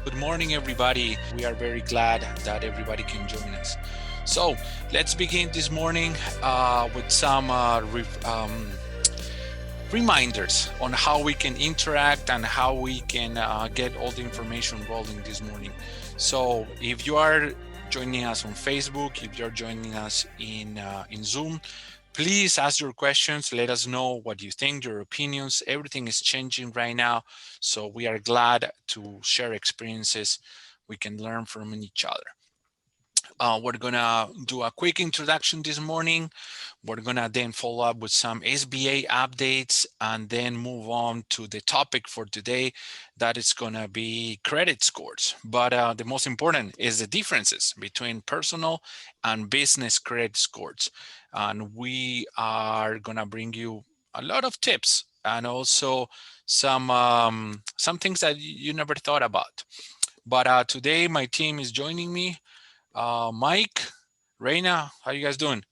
Good morning, everybody. We are very glad that everybody can join us. So let's begin this morning with some reminders on how we can interact and how we can get all the information rolling this morning. So if you are joining us on Facebook, if you're joining us in Zoom, please ask your questions. Let us know what you think, your opinions. Everything is changing right now. So we are glad to share experiences. We can learn from each other. We're gonna do a quick introduction this morning. We're gonna then follow up with some SBA updates and then move on to the topic for today. That is gonna be credit scores. But the most important is the differences between personal and business credit scores. And we are gonna bring you a lot of tips and also some things that you never thought about. But today my team is joining me. Mike, Reyna, how you guys doing?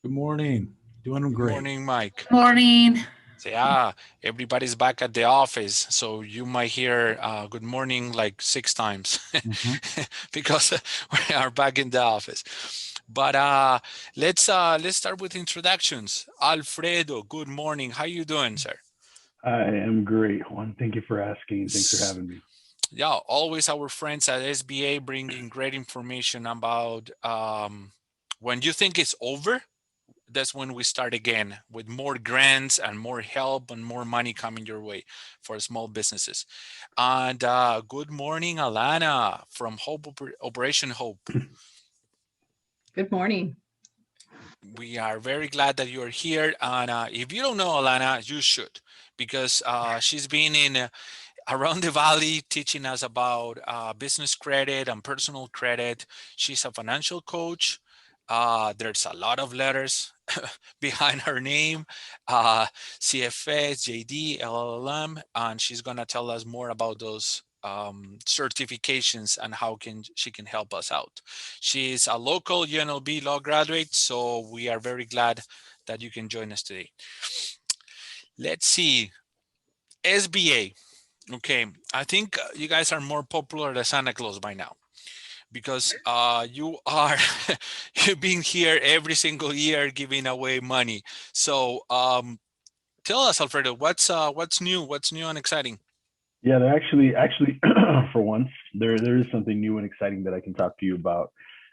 Good morning. Doing great. Good morning, Mike. Morning. So, yeah, everybody's back at the office, so you might hear good morning like 6 times because we are back in the office. But let's start with introductions. Alfredo, good morning. How you doing, sir? I am great, Juan. Thank you for asking. Thanks for having me. Yeah, always our friends at SBA bringing great information about when you think it's over, that's when we start again with more grants and more help and more money coming your way for small businesses. And good morning, Alannah from Operation Hope. Good morning. We are very glad that you're here. And if you don't know Alannah, you should, because she's been in around the valley teaching us about business credit and personal credit. She's a financial coach. There's a lot of letters behind her name, CFS, JD, LLM, and she's gonna tell us more about those certifications and how she can help us out. She's a local UNLV law graduate, so we are very glad that you can join us today. Let's see, SBA. Okay, I think you guys are more popular than Santa Claus by now, because you've been here every single year giving away money. So tell us, Alfredo, what's new? What's new and exciting? Yeah, they're actually for once there is something new and exciting that I can talk to you about.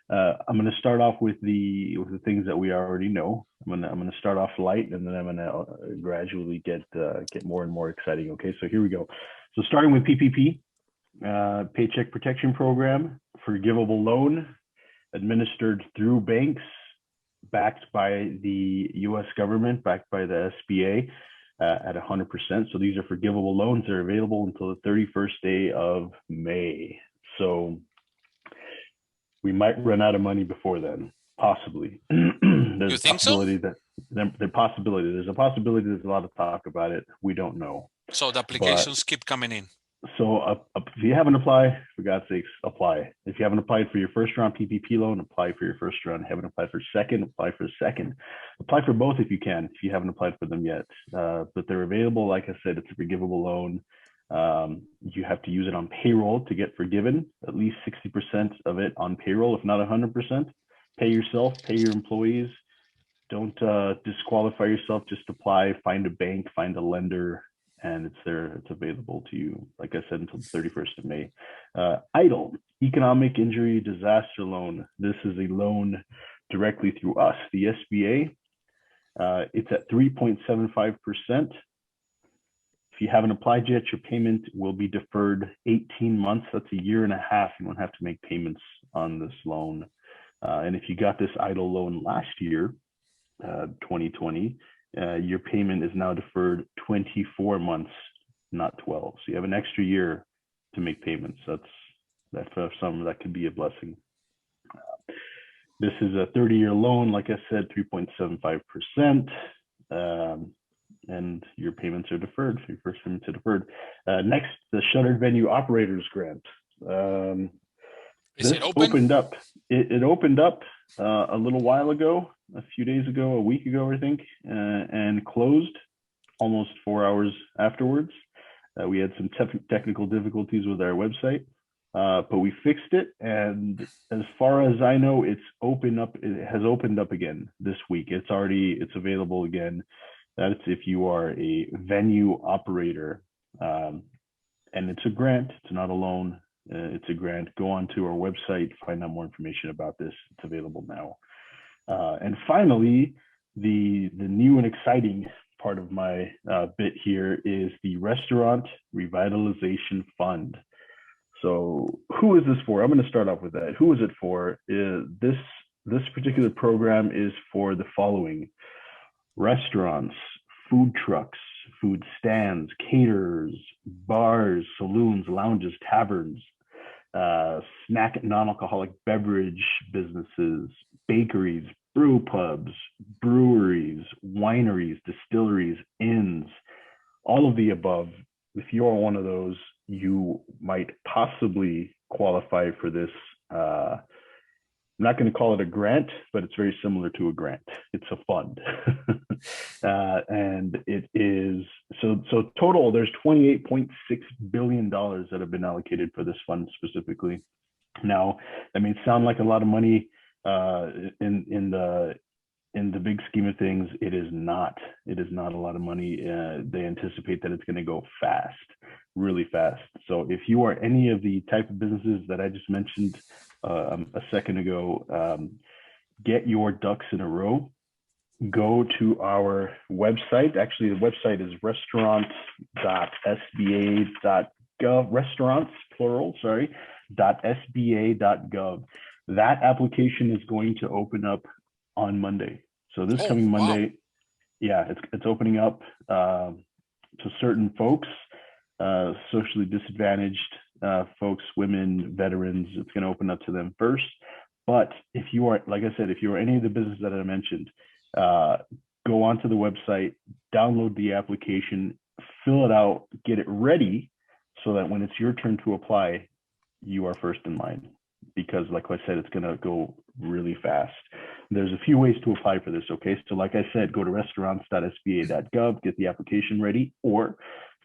I'm going to start off with the things that we already know. I'm going to start off light, and then I'm going to gradually get more and more exciting. Okay, so here we go. So starting with PPP, Paycheck Protection Program, forgivable loan administered through banks, backed by the U.S. government, backed by the SBA at 100%. So these are forgivable loans. They're available until the 31st day of May. So we might run out of money before then, possibly. There's you think so? There's a possibility. There's a lot of talk about it. We don't know. So the applications keep coming in. So if you haven't applied, for God's sakes, apply. If you haven't applied for your first round PPP loan, apply for your first round. Haven't applied for second, apply for second. Apply for both if you can, if you haven't applied for them yet. But they're available. Like I said, it's a forgivable loan. You have to use it on payroll to get forgiven, at least 60% of it on payroll, if not 100%. Pay yourself, pay your employees. Don't disqualify yourself, just apply, find a bank, find a lender, and it's there. It's available to you, like I said, until the 31st of May. EIDL, Economic Injury Disaster Loan. This is a loan directly through us, the SBA. It's at 3.75%. If you haven't applied yet, your payment will be deferred 18 months. That's a year and a half. You won't have to make payments on this loan. And if you got this EIDL loan last year, 2020, your payment is now deferred 24 months, not 12. So you have an extra year to make payments. That for some, that could be a blessing. This is a 30-year loan, like I said, 3.75%. And your payments are deferred. Your first payments are deferred. Next, the Shuttered Venue Operators Grant. Is it open? Opened up. It opened up a little while ago, a few days ago, a week ago, I think, and closed almost 4 hours afterwards. We had some technical difficulties with our website, but we fixed it. And as far as I know, it's opened up. It has opened up again this week. It's available again. That's if you are a venue operator, and it's a grant. It's not a loan. It's a grant. Go onto our website, find out more information about this. It's available now. And finally, the new and exciting part of my bit here is the Restaurant Revitalization Fund. So who is this for? I'm going to start off with that. Who is it for? This particular program is for the following: restaurants, food trucks, food stands, caterers, bars, saloons, lounges, taverns, snack and non-alcoholic beverage businesses, bakeries, brew pubs, breweries, wineries, distilleries, inns, all of the above. If you are one of those, you might possibly qualify for this. I'm not going to call it a grant, but it's very similar to a grant. It's a fund. And it is, so total, there's $28.6 billion that have been allocated for this fund specifically. Now, that may sound like a lot of money in the big scheme of things. It is not. It is not a lot of money. They anticipate that it's going to go fast, really fast. So if you are any of the type of businesses that I just mentioned a second ago, get your ducks in a row. Go to our website. Actually, the website is restaurants.sba.gov, restaurants, plural, sorry, .sba.gov. That application is going to open up on Monday. So this coming Monday, wow. Yeah, it's opening up to certain folks, socially disadvantaged folks, women, veterans. It's going to open up to them first. But if you are, like I said, if you are any of the businesses that I mentioned, go onto the website, download the application, fill it out, get it ready so that when it's your turn to apply, you are first in line. Because like I said, it's going to go really fast. There's a few ways to apply for this, okay? So like I said, go to restaurants.sba.gov, get the application ready, or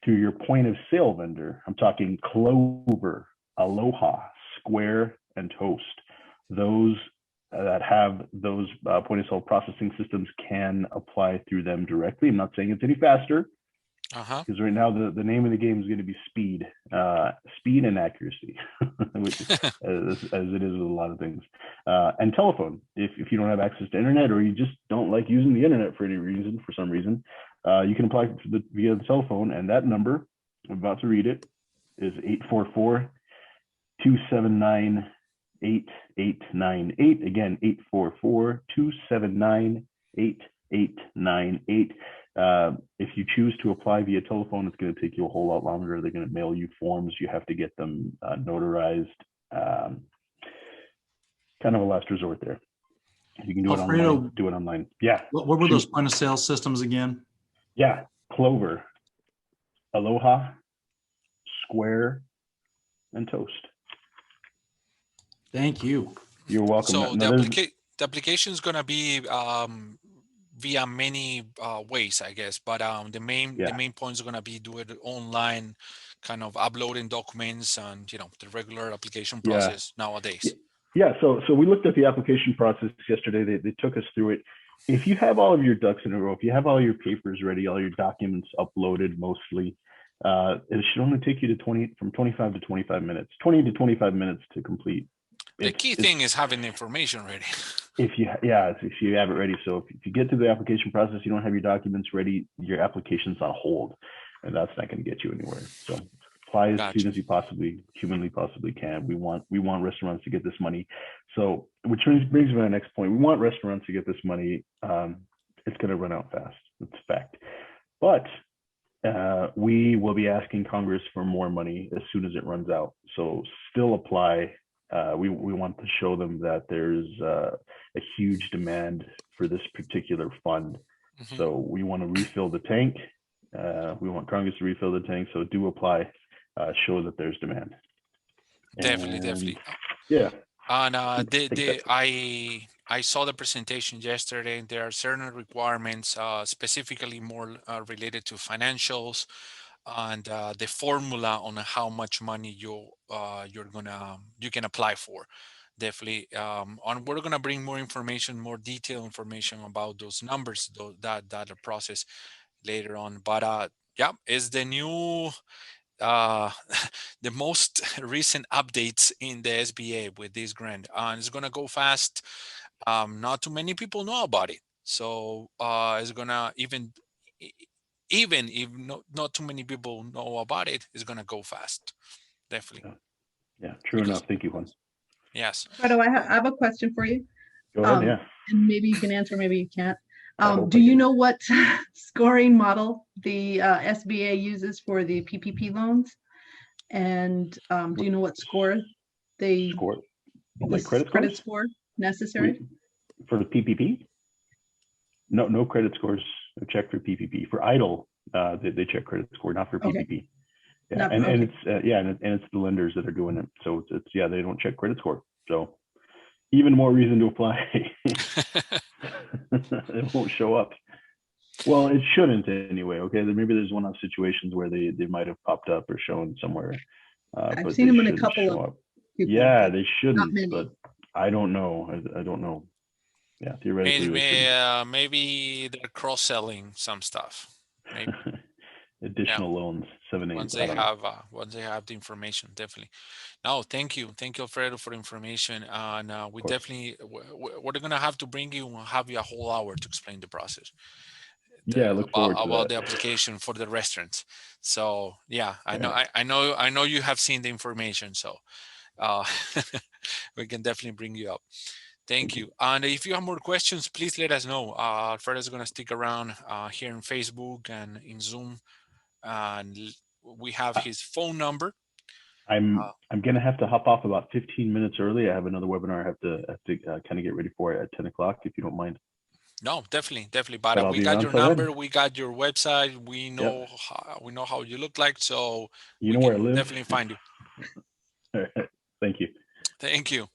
to your point of sale vendor. I'm talking Clover, Aloha, Square, and Toast. Those that have those point of sale processing systems can apply through them directly. I'm not saying it's any faster, because right now the name of the game is going to be speed and accuracy, which, as it is with a lot of things, and telephone. If you don't have access to internet, or you just don't like using the internet for some reason, you can apply via the telephone, and that number, I'm about to read it, is 844-279-8898. Again, 844-279-8898. If you choose to apply via telephone, it's going to take you a whole lot longer. They're going to mail you forms. You have to get them notarized. Kind of a last resort there. You can do Alfredo, it online. Do it online. Yeah. What were those point of sale systems again? Yeah, Clover, Aloha, Square, and Toast. Thank you. You're welcome. So the application is going to be via many ways, I guess, but the main point is going to be do it online, kind of uploading documents and the regular application process nowadays. Yeah. So we looked at the application process yesterday. They took us through it. If you have all of your ducks in a row, if you have all your papers ready, all your documents uploaded, mostly, it should only take you from 25 to 25 minutes, 20 to 25 minutes to complete. The key thing is having the information ready. If you have it ready. So if you get to the application process, you don't have your documents ready, your application's on hold, and that's not going to get you anywhere. So apply as soon as you humanly possibly can. We want restaurants to get this money. So which brings me to my next point. We want restaurants to get this money. It's going to run out fast. It's a fact. But we will be asking Congress for more money as soon as it runs out. So still apply. We want to show them that there's a huge demand for this particular fund. Mm-hmm. So we want to refill the tank. We want Congress to refill the tank. So do apply, show that there's demand. Definitely. Yeah. And I saw the presentation yesterday. There are certain requirements, specifically more related to financials. and the formula on how much money you can apply for. Definitely, and we're gonna bring more information, more detailed information about those numbers, that process later on. But yeah, it's the new the most recent updates in the SBA with this grant, and it's gonna go fast. Not too many people know about it, so it's gonna even if not too many people know about it, it's gonna go fast, definitely. Yeah, true Because enough. Thank you, Juan. yes, Alfredo, I have a question for you. Go ahead. Yeah. And maybe you can answer, maybe you can't. I hope Do I you can. know what scoring model the SBA uses for the PPP loans? And do you know what score they, Score, the like credit credit scores? score necessary? For the PPP? No credit scores checked for PPP. For EIDL, they check credit score, not for Okay. PPP. Yeah, Not- and okay. it's it's the lenders that are doing it. So it's yeah, they don't check credit score. So even more reason to apply. It won't show up. Well, it shouldn't anyway. Okay, maybe there's one-off situations where they might have popped up or shown somewhere, I've but seen they them in a shouldn't couple show of up. people, Yeah, but they not shouldn't. many. But I don't know. I don't know. Yeah, theoretically they shouldn't. maybe they're cross-selling some stuff. Maybe, yeah. Additional loans, 7(a)s. Once I they don't know. have the information, definitely. No, thank you, Alfredo, for the information. And we Of course. definitely we're gonna have to bring you, have you a whole hour to explain the process, Yeah, I look forward to about that. the application for the restaurants. So yeah, I know, Yeah. I know you have seen the information. So uh, we can definitely bring you up. Thank you. And if you have more questions, please let us know. Alfredo is gonna stick around here in Facebook and in Zoom, and we have his phone number. I'm gonna have to hop off about 15 minutes early. I have another webinar I have to kind of get ready for at 10 o'clock, if you don't mind. No, definitely. But But I'll we be got around your till then. number, we got your website, Yep. we know how you look like, so You we know where I can live. definitely find you. Thank you. Thank you.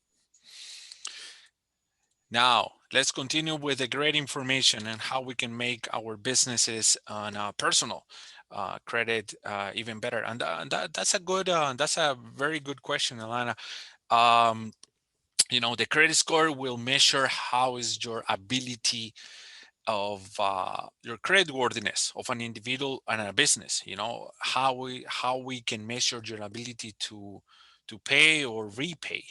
Now, let's continue with the great information and how we can make our businesses on personal credit even better. And that's a very good question, Alannah. Um, the credit score will measure how is your ability of your creditworthiness of an individual and a business. How we can measure your ability to pay or repay.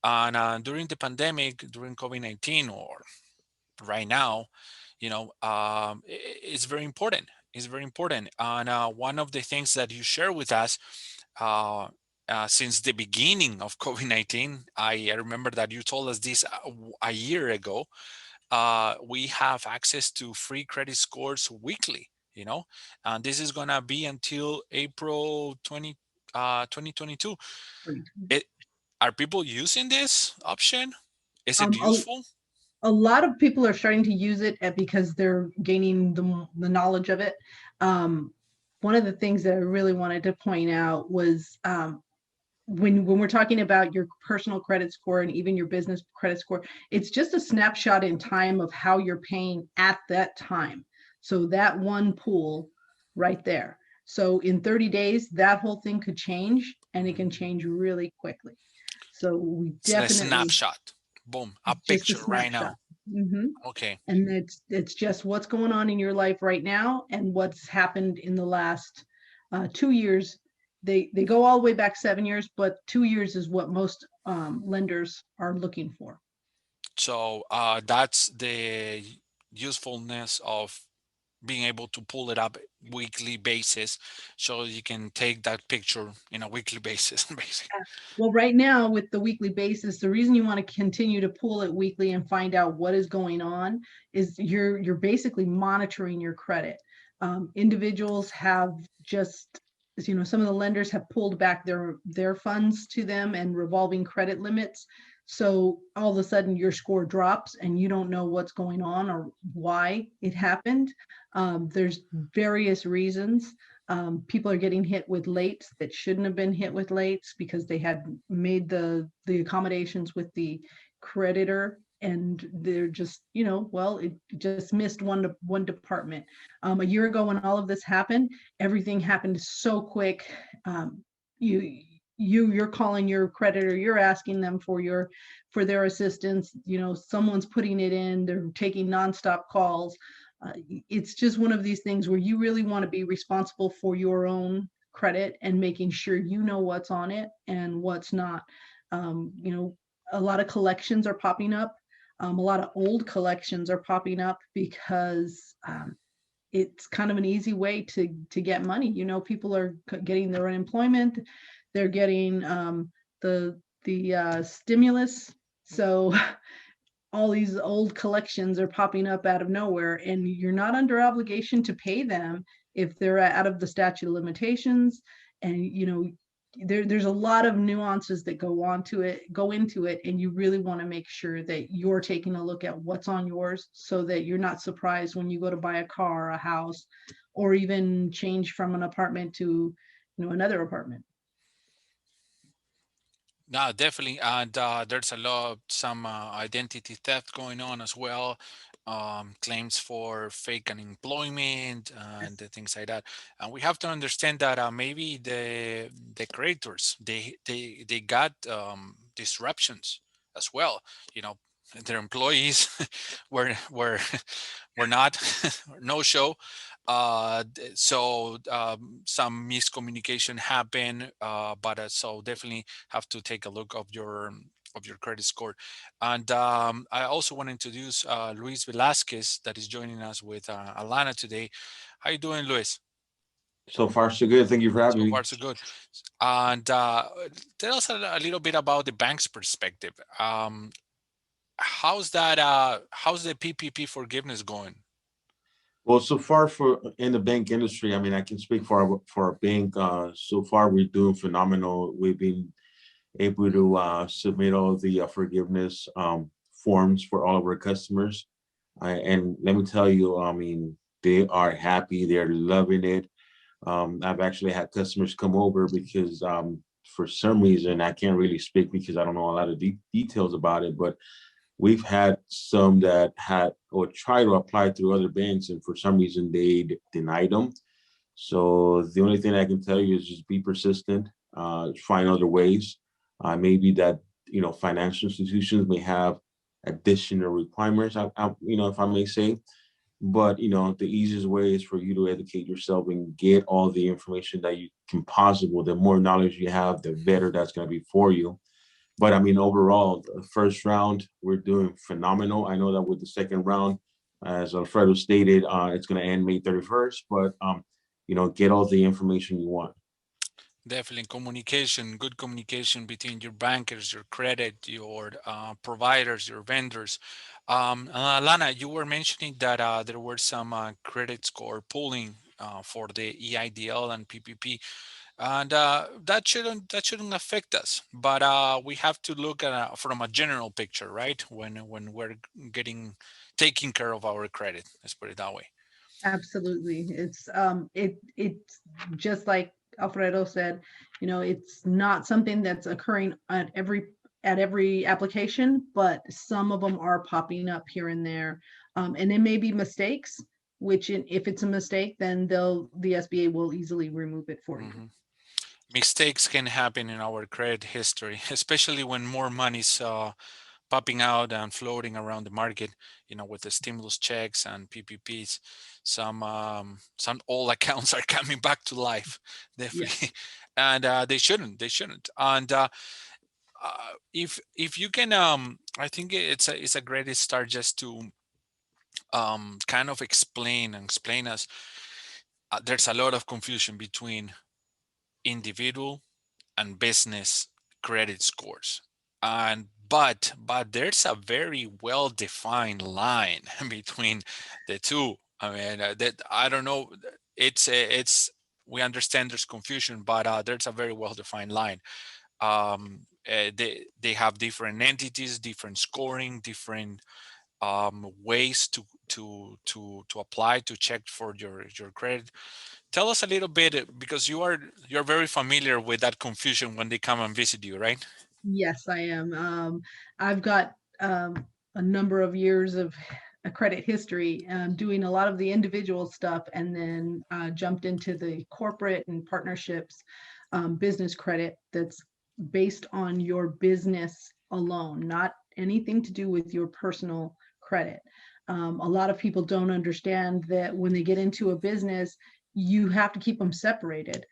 And during the pandemic, during COVID-19, or right now, it's very important. It's very important. And one of the things that you share with us since the beginning of COVID-19, I remember that you told us this a year ago. We have access to free credit scores weekly, and this is going to be until April 2022. Are people using this option? Is it A, useful? a lot of people are starting to use it because they're gaining the knowledge of it. One of the things that I really wanted to point out was when we're talking about your personal credit score and even your business credit score, it's just a snapshot in time of how you're paying at that time. So that one pool right there. So in 30 days, that whole thing could change, and it can change really quickly. So we It's a definitely snapshot. Boom, a just a picture right snapshot. now. Mm-hmm. Okay. And it's just what's going on in your life right now and what's happened in the last 2 years. They go all the way back 7 years, but 2 years is what most lenders are looking for. So that's the usefulness of being able to pull it up weekly basis, so you can take that picture in a weekly basis, basically. Well, right now with the weekly basis, the reason you want to continue to pull it weekly and find out what is going on is you're basically monitoring your credit. Individuals have just, some of the lenders have pulled back their funds to them and revolving credit limits. So all of a sudden your score drops and you don't know what's going on or why it happened. There's various reasons. People are getting hit with lates that shouldn't have been hit with lates because they had made the accommodations with the creditor and they're just, well, it just missed one department. A year ago when all of this happened, everything happened so quick. You're calling your creditor, you're asking them for their assistance, someone's putting it in, they're taking nonstop calls. It's just one of these things where you really want to be responsible for your own credit and making sure you know what's on it and what's not. A lot of collections are popping up. A lot of old collections are popping up because it's kind of an easy way to get money. People are getting their unemployment, they're getting the stimulus. So all these old collections are popping up out of nowhere, and you're not under obligation to pay them if they're out of the statute of limitations. And there's a lot of nuances that go into it, and you really want to make sure that you're taking a look at what's on yours, so that you're not surprised when you go to buy a car, a house, or even change from an apartment to another apartment. No, definitely, and there's some identity theft going on as well. Claims for fake unemployment and things like that. And we have to understand that maybe the creditors they got disruptions as well. Their employees were not no show. So some miscommunication happened, but so definitely have to take a look of your credit score. And I also want to introduce Luis Velasquez, that is joining us with Alannah today. How you doing, Luis? So far, so good. Thank you for having So me. far, so good. And tell us a little bit about the bank's perspective. How's that? How's the PPP forgiveness going? Well, so far for in the bank industry, I mean, I can speak for our bank. So far, we're doing phenomenal. We've been able to submit all the forgiveness forms for all of our customers. And let me tell you, I mean, they are happy. They're loving it. I've actually had customers come over because for some reason, I can't really speak because I don't know a lot of details about it, but we've had some that had or try to apply through other banks, and for some reason they denied them. So the only thing I can tell you is just be persistent, find other ways. Maybe that, financial institutions may have additional requirements, if I may say. But, the easiest way is for you to educate yourself and get all the information that you can possible. The more knowledge you have, the better that's going to be for you. But I mean, overall, the first round, we're doing phenomenal. I know that with the second round, as Alfredo stated, it's going to end May 31st, but, get all the information you want. Definitely good communication between your bankers, your credit, your providers, your vendors. Alannah, you were mentioning that there were some credit score pooling for the EIDL and PPP. And that shouldn't affect us, but we have to look at from a general picture, right? When we're taking care of our credit, let's put it that way. Absolutely. It's just like Alfredo said, it's not something that's occurring at every application, but some of them are popping up here and there. And it may be mistakes, which if it's a mistake, then the SBA will easily remove it for you. Mistakes can happen in our credit history, especially when more money's popping out and floating around the market, with the stimulus checks and PPPs. Some old accounts are coming back to life, definitely. Yeah. And they shouldn't. And if you can, I think it's a great start just to kind of explain us. There's a lot of confusion between individual and business credit scores, but there's a very well defined line between the two. I mean, that I don't know, it's we understand there's confusion, but there's a very well defined line. They have different entities, different scoring, different ways to apply to check for your credit. Tell us a little bit, because you're very familiar with that confusion when they come and visit you, right? Yes, I am. I've got a a number of years of a credit history, doing a lot of the individual stuff, and then jumped into the corporate and partnerships business credit that's based on your business alone, not anything to do with your personal credit. A lot of people don't understand that when they get into a business, you have to keep them separated.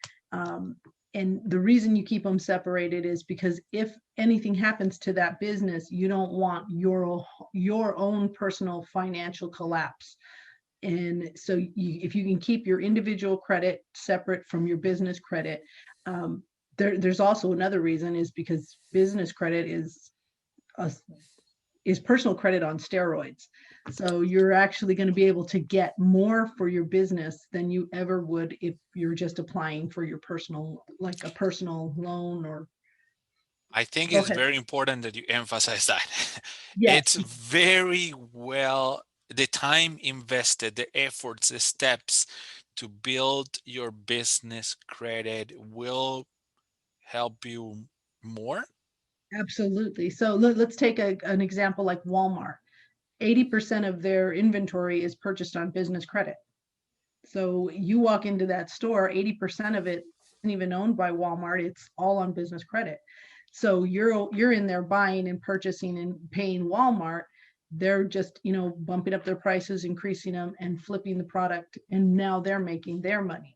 And the reason you keep them separated is because if anything happens to that business, you don't want your own personal financial collapse. And so if you can keep your individual credit separate from your business credit, there's also another reason, is because business credit is personal credit on steroids. So you're actually going to be able to get more for your business than you ever would if you're just applying for your personal, like a personal loan. Or I think go it's ahead. very important that you emphasize that. Yes. It's very well, the time invested, the efforts, the steps to build your business credit will help you more. Absolutely. So let's take an example like Walmart. 80% of their inventory is purchased on business credit. So you walk into that store, 80% of it isn't even owned by Walmart. It's all on business credit. So you're in there buying and purchasing and paying Walmart. They're just, bumping up their prices, increasing them, and flipping the product. And now they're making their money.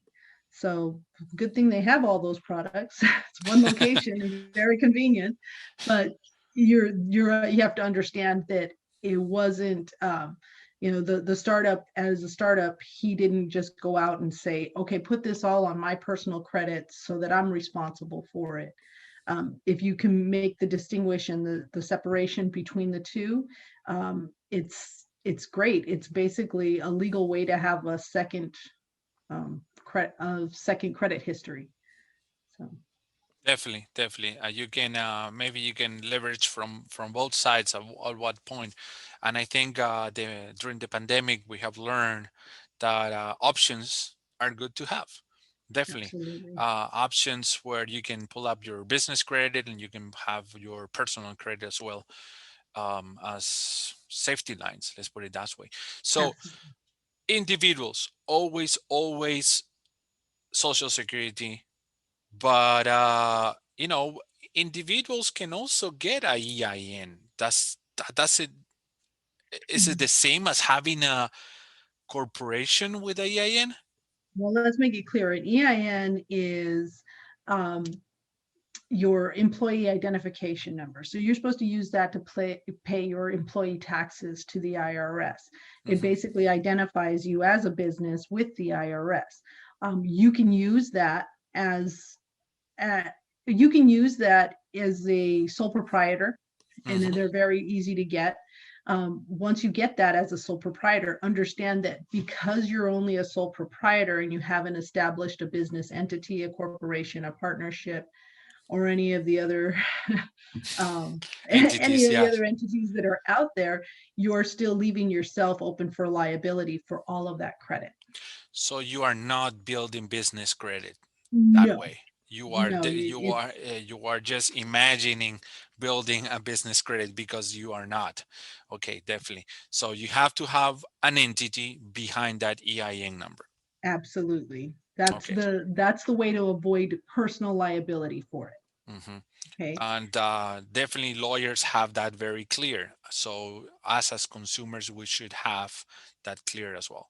So good thing they have all those products. It's one location, very convenient. But you have to understand that it wasn't, the startup, as a startup, he didn't just go out and say, okay, put this all on my personal credit so that I'm responsible for it. If you can make the distinguishing, the separation between the two, it's great. It's basically a legal way to have a second credit history. So Definitely. You can maybe you can leverage from both sides at what point. And I think during the pandemic we have learned that options are good to have. Definitely, absolutely. options where you can pull up your business credit and you can have your personal credit as well, as safety lines. Let's put it that way. So Absolutely. individuals always Social Security. But individuals can also get a EIN. That's it. Is it the same as having a corporation with a EIN? Well, let's make it clear. An EIN is your employee identification number. So you're supposed to use that to pay your employee taxes to the IRS. It basically identifies you as a business with the IRS. You can use that as a sole proprietor, and then they're very easy to get. Once you get that as a sole proprietor, understand that because you're only a sole proprietor and you haven't established a business entity, a corporation, a partnership, or any of the other entities that are out there, you're still leaving yourself open for liability for all of that credit. So you are not building business credit that way. You are just imagining building a business credit, because you are not. Okay, definitely. So you have to have an entity behind that EIN number. Absolutely. That's Okay. that's the way to avoid personal liability for it. Okay. And definitely lawyers have that very clear. So us as consumers, we should have that clear as well.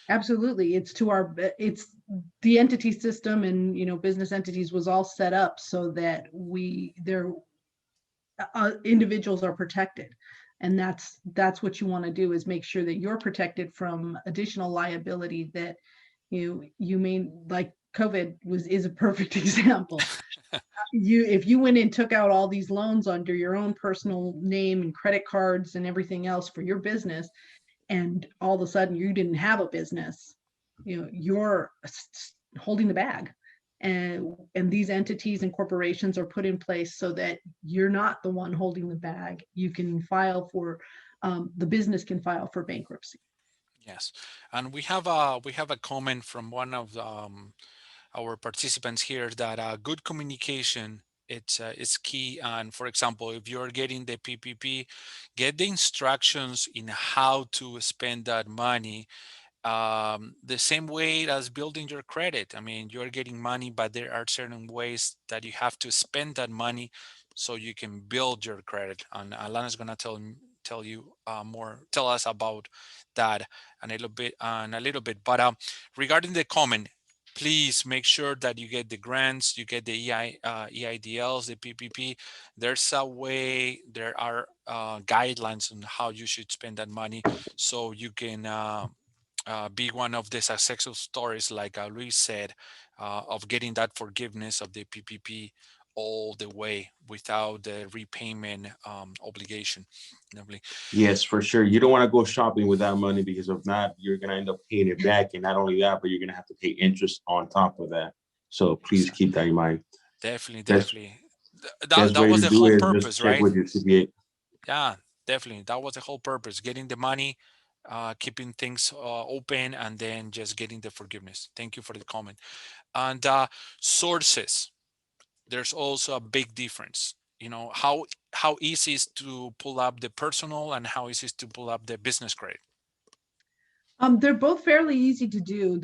Absolutely. It's the entity system, and business entities was all set up so that their individuals are protected. And that's what you want to do, is make sure that you're protected from additional liability that you may, like COVID is a perfect example. If you went and took out all these loans under your own personal name and credit cards and everything else for your business, and all of a sudden you didn't have a business, you're holding the bag. And these entities and corporations are put in place so that you're not the one holding the bag. You can file for, the business can file for bankruptcy. Yes, and we have a comment from one of our participants here, that good communication it's key. And for example, if you're getting the PPP, get the instructions in how to spend that money, the same way as building your credit. I mean, you're getting money, but there are certain ways that you have to spend that money so you can build your credit. And Alannah's gonna tell you tell us about that a little bit. But regarding the comment, please make sure that you get the grants, you get the EIDLs, the PPP. There's a way, there are guidelines on how you should spend that money so you can be one of the successful stories, like Luis said, of getting that forgiveness of the PPP all the way without the repayment obligation. Definitely. Yes, for sure. You don't want to go shopping with that money, because if not, you're going to end up paying it back. And not only that, but you're going to have to pay interest on top of that. So please keep that in mind. Definitely, Best- definitely. Best That way was to the do whole it is purpose, just check right? with your CPA. Yeah, definitely. That was the whole purpose, getting the money, keeping things open, and then just getting the forgiveness. Thank you for the comment. And sources, there's also a big difference. You know, how easy is to pull up the personal and how easy is to pull up the business credit? They're both fairly easy to do.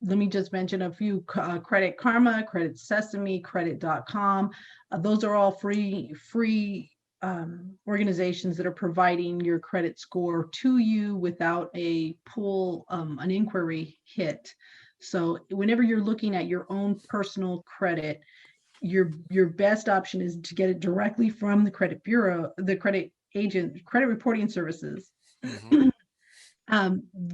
Let me just mention a few: Credit Karma, Credit Sesame, Credit.com. Those are all free organizations that are providing your credit score to you without an inquiry hit. So whenever you're looking at your own personal credit, your best option is to get it directly from the credit bureau, the credit agent, credit reporting services. Mm-hmm.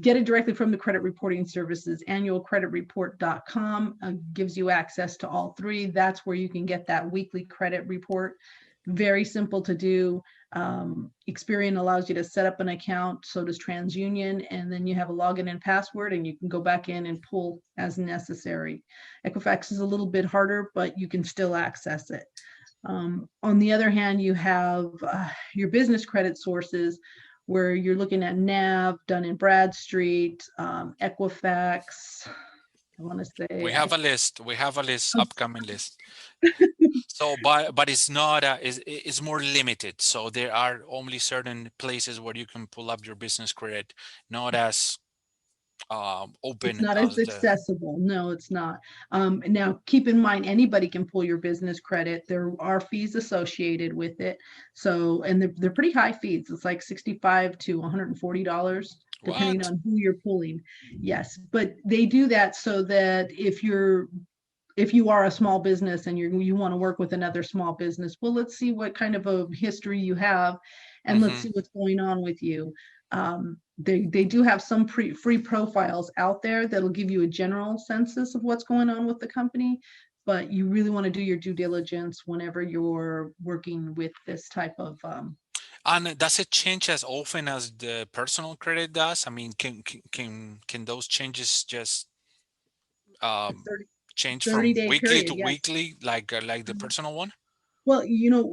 Get it directly from the credit reporting services. Annualcreditreport.com gives you access to all three. That's where you can get that weekly credit report. Very simple to do. Experian allows you to set up an account, so does TransUnion, and then you have a login and password, and you can go back in and pull as necessary. Equifax is a little bit harder, but you can still access it. On the other hand, you have your business credit sources, where you're looking at NAV, Dun & Bradstreet, Equifax. I want to say We have a list. We have a list, upcoming list. So, but it's not. It's more limited. So there are only certain places where you can pull up your business credit, not as open it's not as as the. accessible. No, it's not. Now, keep in mind, anybody can pull your business credit. There are fees associated with it. So, and they're pretty high fees. It's like $65 to $140, depending What? on who you're pulling. Yes, but they do that so that if you are a small business and you want to work with another small business, well, let's see what kind of a history you have, and let's see what's going on with you. They do have some free profiles out there that'll give you a general census of what's going on with the company, but you really want to do your due diligence whenever you're working with this type of. And does it change as often as the personal credit does? I mean, can those changes just 30, change 30 from day weekly period, to yes. weekly, like the personal one? Well,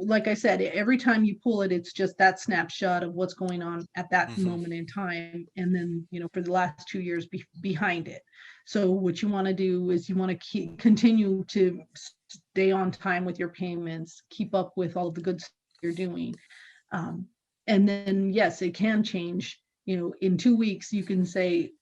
like I said, every time you pull it, it's just that snapshot of what's going on at that moment in time. And then, for the last 2 years behind it. So what you want to do is you want to continue to stay on time with your payments, keep up with all the good stuff you're doing. And then, yes, it can change. In 2 weeks, you can say,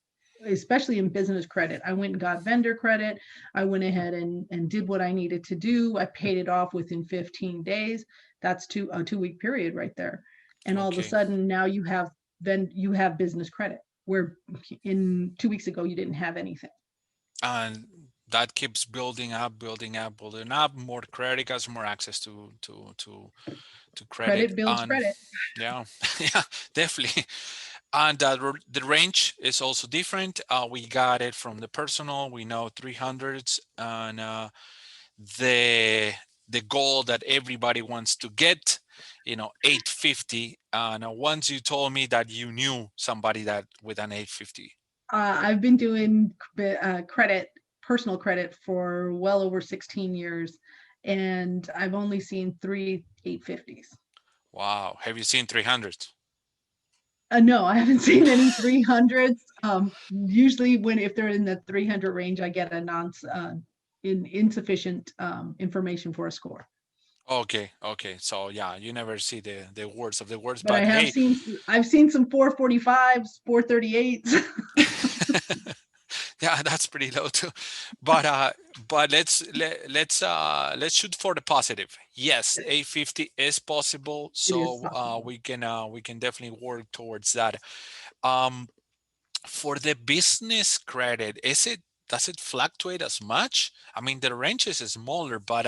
especially in business credit, I went and got vendor credit. I went ahead and did what I needed to do. I paid it off within 15 days. That's a 2-week period right there. And all of a sudden now you have business credit, where in 2 weeks ago you didn't have anything. And that keeps building up, building up, building up. More credit cards, more access to credit. Credit builds credit. Yeah, yeah, definitely. And the range is also different. We got it from the personal. We know 300s, and the goal that everybody wants to get, 850. And once you told me that you knew somebody that with an 850. I've been doing personal credit for well over 16 years, and I've only seen 3 850s. Wow. Have you seen 300s? No, I haven't seen any 300s. Usually if they're in the 300 range, I get a insufficient information for a score. Okay. So yeah, you never see the words of the words, But I but have hey, I've seen some 445s, 438s. yeah, that's pretty low too. But let's shoot for the positive. Yes, 850 is possible, It is so possible. we can definitely work towards that. Um, for the business credit, does it fluctuate as much? I mean, the range is smaller, but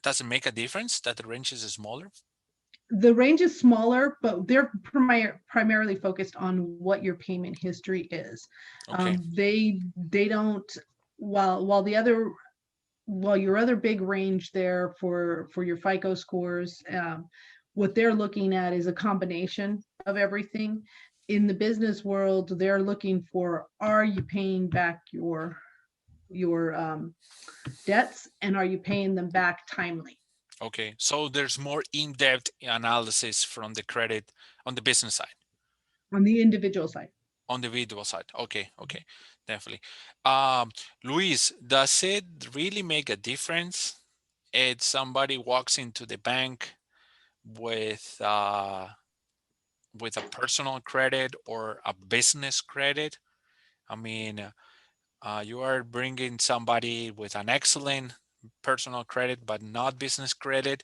does it make a difference that the range is smaller? The range is smaller, but they're primarily focused on what your payment history is. Okay. They don't, while your other big range there for your FICO scores, what they're looking at is a combination of everything. In the business world, they're looking for, are you paying back your debts, and are you paying them back timely? Okay, so there's more in-depth analysis from the credit on the business side, On the individual side. on the individual side. Okay, definitely. Luis, does it really make a difference if somebody walks into the bank with a personal credit or a business credit? I mean, you are bringing somebody with an excellent personal credit but not business credit.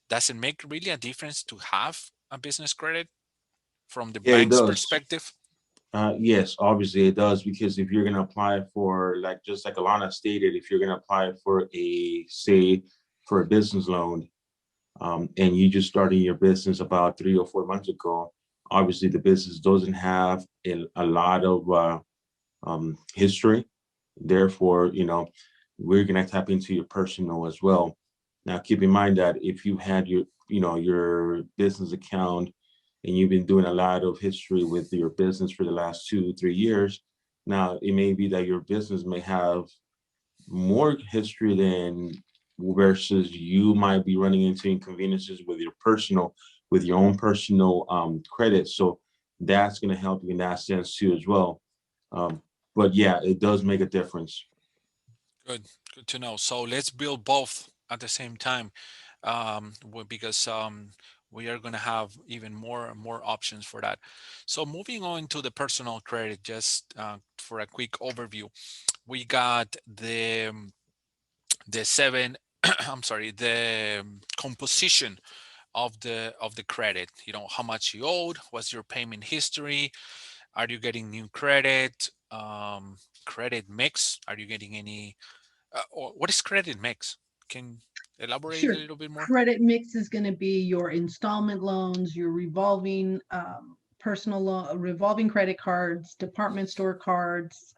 Does it make really a difference to have a business credit from the Yeah, it bank's does. perspective? Yes, obviously it does, because if you're going to apply for, like, just like Alannah stated, if you're going to apply for for a business loan, and you just started your business about 3 or 4 months ago, obviously the business doesn't have a lot of history. Therefore, we're going to tap into your personal as well. Now, keep in mind that if you had your business account and you've been doing a lot of history with your business for the last 2-3 years, now it may be that your business may have more history than versus you might be running into inconveniences with your own personal credit. So that's going to help you in that sense too as well. But yeah, it does make a difference. Good to know. So let's build both at the same time, because we are going to have even more options for that. So moving on to the personal credit, just for a quick overview, we got the seven. I'm sorry, the composition of the credit. You know, how much you owed, what's your payment history, are you getting new credit, credit mix, are you getting any or what is credit mix? Can elaborate Sure. a little bit more? Credit mix is going to be your installment loans, your revolving revolving credit cards, department store cards,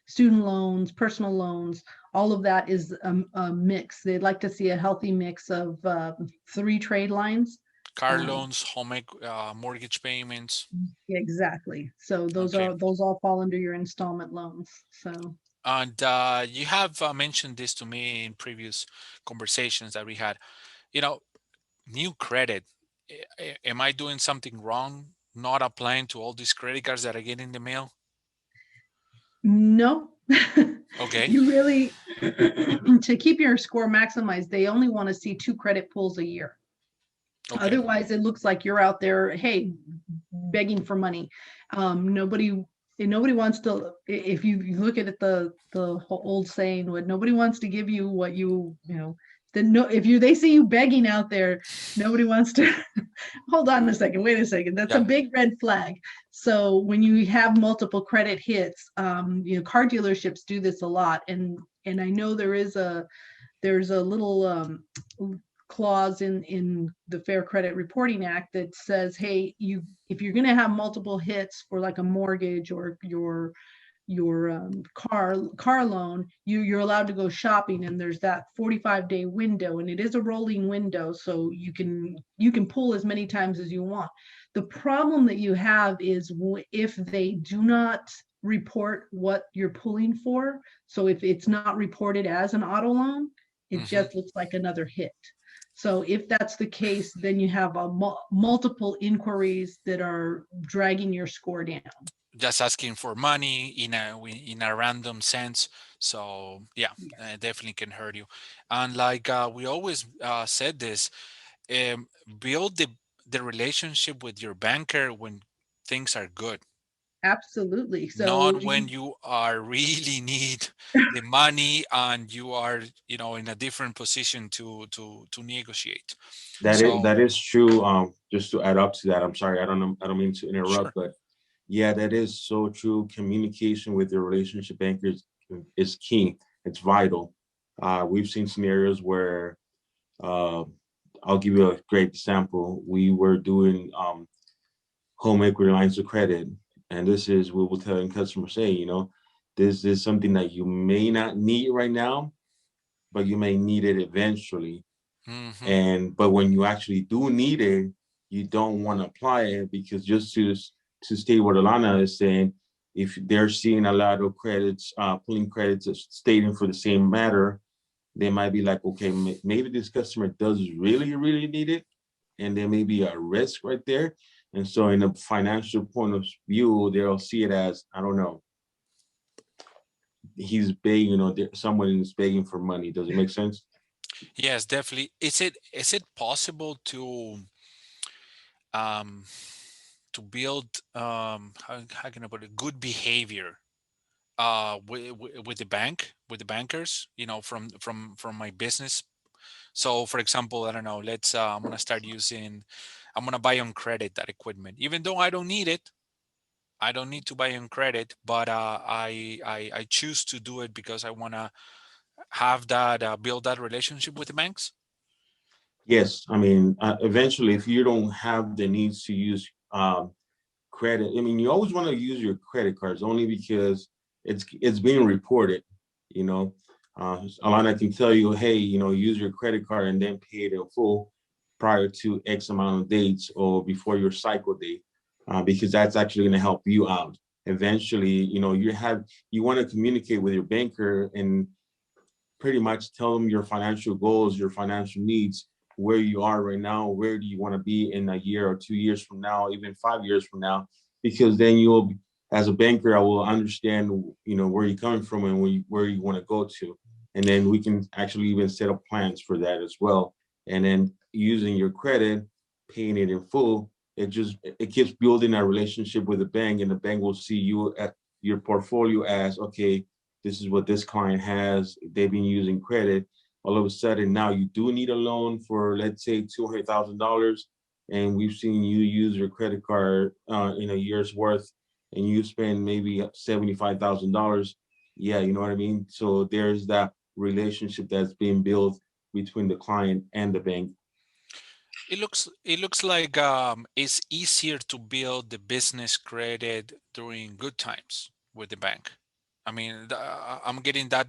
student loans, personal loans. All of that is a mix. They'd like to see a healthy mix of 3 trade lines. Car loans, mortgage payments. Exactly. So those Okay. all fall under your installment loans. So. And you have mentioned this to me in previous conversations that we had. You know, new credit. Am I doing something wrong? Not applying to all these credit cards that I get in the mail? No. Okay. You really, to keep your score maximized, they only want to see 2 credit pulls a year. Okay. Otherwise, it looks like you're out there, hey, begging for money. Nobody wants to. If you look at it, the old saying, "What nobody wants to give you what you know." Then no, if they see you begging out there, nobody wants to. Hold on a second. Wait a second. That's a big red flag. So when you have multiple credit hits, car dealerships do this a lot, and I know there's a little clause in the Fair Credit Reporting Act that says, hey, if you're going to have multiple hits for like a mortgage or your car loan, you're allowed to go shopping, and there's that 45-day window, and it is a rolling window, so you can pull as many times as you want. The problem that you have is if they do not report what you're pulling for. So if it's not reported as an auto loan, it just looks like another hit. So if that's the case, then you have multiple inquiries that are dragging your score down. Just asking for money in a random sense. So yeah, it definitely can hurt you. And like we always said this, build the relationship with your banker when things are good, Absolutely. So not when you are really need the money and you are, in a different position to negotiate. So That is true. Just to add up to that, I'm sorry, I don't mean to interrupt, sure. but yeah, that is so true. Communication with your relationship bankers is key. It's vital. We've seen scenarios where, uh, I'll give you a great example. We were doing home equity lines of credit, and this is what we're telling customers, say, this is something that you may not need right now, but you may need it eventually. Mhm. But when you actually do need it, you don't want to apply it, because just to state what Alannah is saying, if they're seeing a lot of credits, pulling credits stating for the same matter, they might be like, okay, maybe this customer does really, really need it, and there may be a risk right there. And so in a financial point of view, they'll see it as, I don't know, he's begging, someone is begging for money. Does it make sense? Yes, definitely. Is it possible um build how can I put it, good behavior with the bankers, from my business? So for example, I don't know, let's I'm gonna buy on credit that equipment, even though I don't need it. I don't need to buy on credit, but I choose to do it because I want to have that build that relationship with the banks. Yes, I mean, eventually, if you don't have the needs to use credit, I mean, you always want to use your credit cards only because it's being reported. You know, Alannah can tell you, hey, use your credit card and then pay it in full prior to X amount of dates or before your cycle date, because that's actually going to help you out. Eventually, you want to communicate with your banker and pretty much tell them your financial goals, your financial needs, where you are right now, where do you want to be in a year or 2 years from now, even 5 years from now, because then you'll, as a banker, I will understand, where you're coming from and where you want to go to. And then we can actually even set up plans for that as well. And then using your credit, paying it in full, it keeps building a relationship with the bank, and the bank will see you at your portfolio as, okay, this is what this client has. They've been using credit. All of a sudden, now you do need a loan for, let's say, $200,000, and we've seen you use your credit card in a year's worth, and you spend maybe $75,000. Yeah, you know what I mean? So there's that relationship that's being built between the client and the bank. It looks like it's easier to build the business credit during good times with the bank. I mean, I'm getting that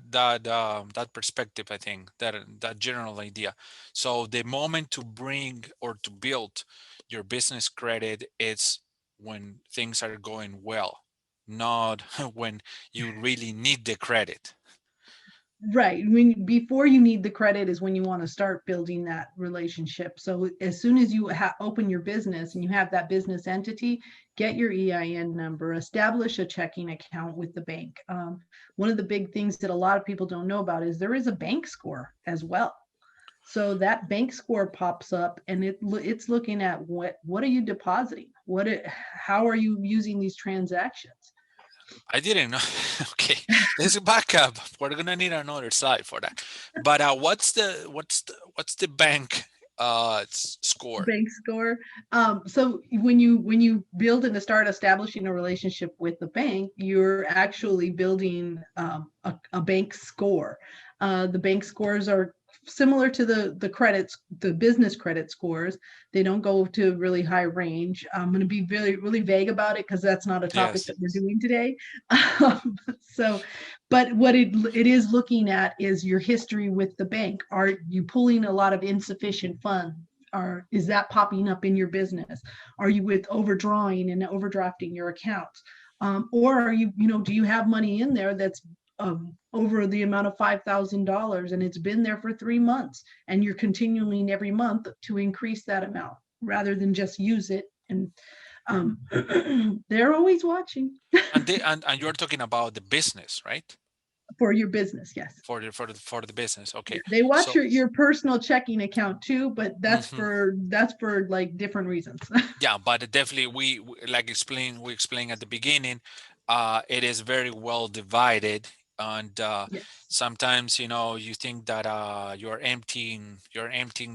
perspective. I think that general idea. So the moment to bring or to build your business credit, it's when things are going well, not when you really need the credit. Right. Before you need the credit is when you want to start building that relationship. So as soon as you open your business and you have that business entity, get your EIN number, establish a checking account with the bank. One of the big things that a lot of people don't know about is there is a bank score as well. So that bank score pops up, and it's looking at what are you depositing? How are you using these transactions? I didn't know. Okay, let's back up. We're gonna need another slide for that. But what's the bank score? Bank score. So when you build and start establishing a relationship with the bank, you're actually building a bank score. The bank scores are similar to the credits, the business credit scores. They don't go to really high range. I'm going to be really, really vague about it because that's not a topic Yes. that we're doing today. So, but what it is looking at is your history with the bank. Are you pulling a lot of insufficient funds? Is that popping up in your business? Are you with overdrawing and overdrafting your accounts? Or are you, do you have money in there that's over the amount of $5,000 and it's been there for 3 months and you're continuing every month to increase that amount rather than just use it. And they're always watching. And you're talking about the business, right? For your business, yes. For the business, okay. They watch So- your personal checking account too, but that's Mhm. for like different reasons. Yeah, but definitely we explained at the beginning, it is very well divided, and Yes, sometimes you think that you're emptying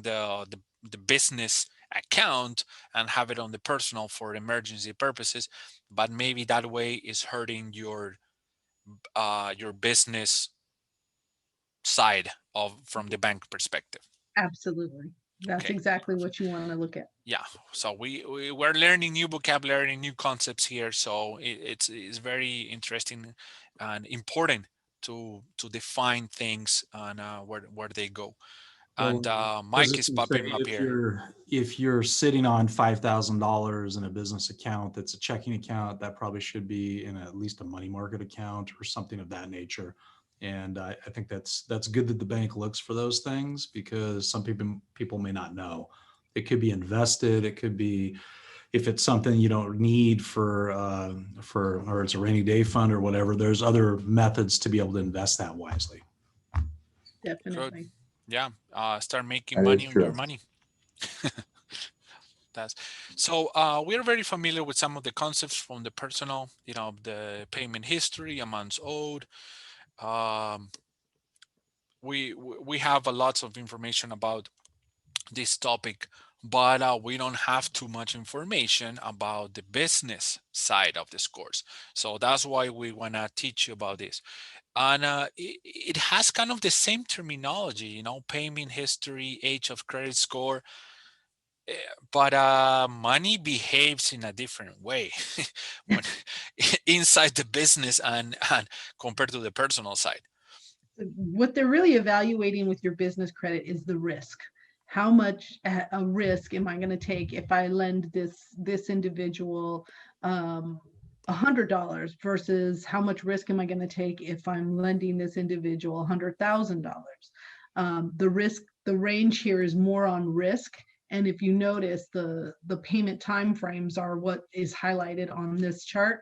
the business account and have it on the personal for emergency purposes, but maybe that way is hurting your business side from the bank perspective. absolutely. That's Okay. exactly what you want to look at. Yeah, so we're learning new vocabulary, new concepts here, so it's very interesting and important to define things and where they go. And Mike is popping up here. If you're sitting on $5,000 in a business account that's a checking account, that probably should be in at least a money market account or something of that nature. And I think that's good that the bank looks for those things, because some people may not know. It could be invested. It could be, if it's something you don't need or it's a rainy day fund or whatever, there's other methods to be able to invest that wisely. Definitely. Yeah, start making That is money on your true. money. That's so we're very familiar with some of the concepts from the personal, the payment history, amounts owed. We have a lots of information about this topic, but we don't have too much information about the business side of the scores. So that's why we want to teach you about this. And it has kind of the same terminology, payment history, age of credit score, but money behaves in a different way when inside the business and compared to the personal side. What they're really evaluating with your business credit is the risk. How much a risk am I going to take if I lend this individual $100 versus how much risk am I going to take if I'm lending this individual $100,000? The range here is more on risk. And if you notice, the payment timeframes are what is highlighted on this chart.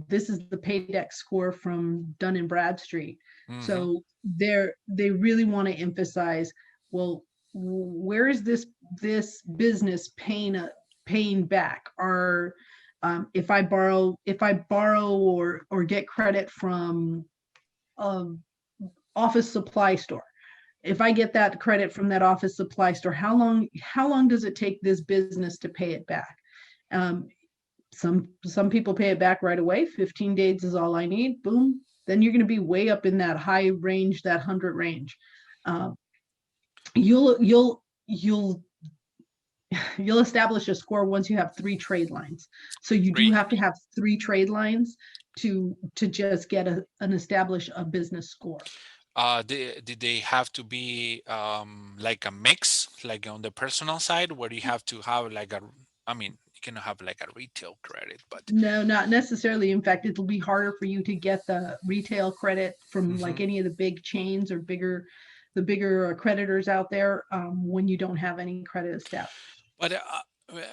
This is the paydex score from Dun & Bradstreet. Mhm. So they really want to emphasize, well, where is this business paying back? Or if I borrow or get credit from office supply store, if I get that credit from that office supply store, how long does it take this business to pay it back? Some people pay it back right away. 15 days is all I need. Boom. Then you're going to be way up in that high range, that 100 range. You'll establish a score once you have 3 trade lines. So you do have to have 3 trade lines to just get establish a business score. Did they have to be like a mix, like on the personal side, where you have to have like you can have like a retail credit, but no, not necessarily. In fact, it'll be harder for you to get the retail credit from like any of the big chains or the bigger creditors out there when you don't have any credit established. But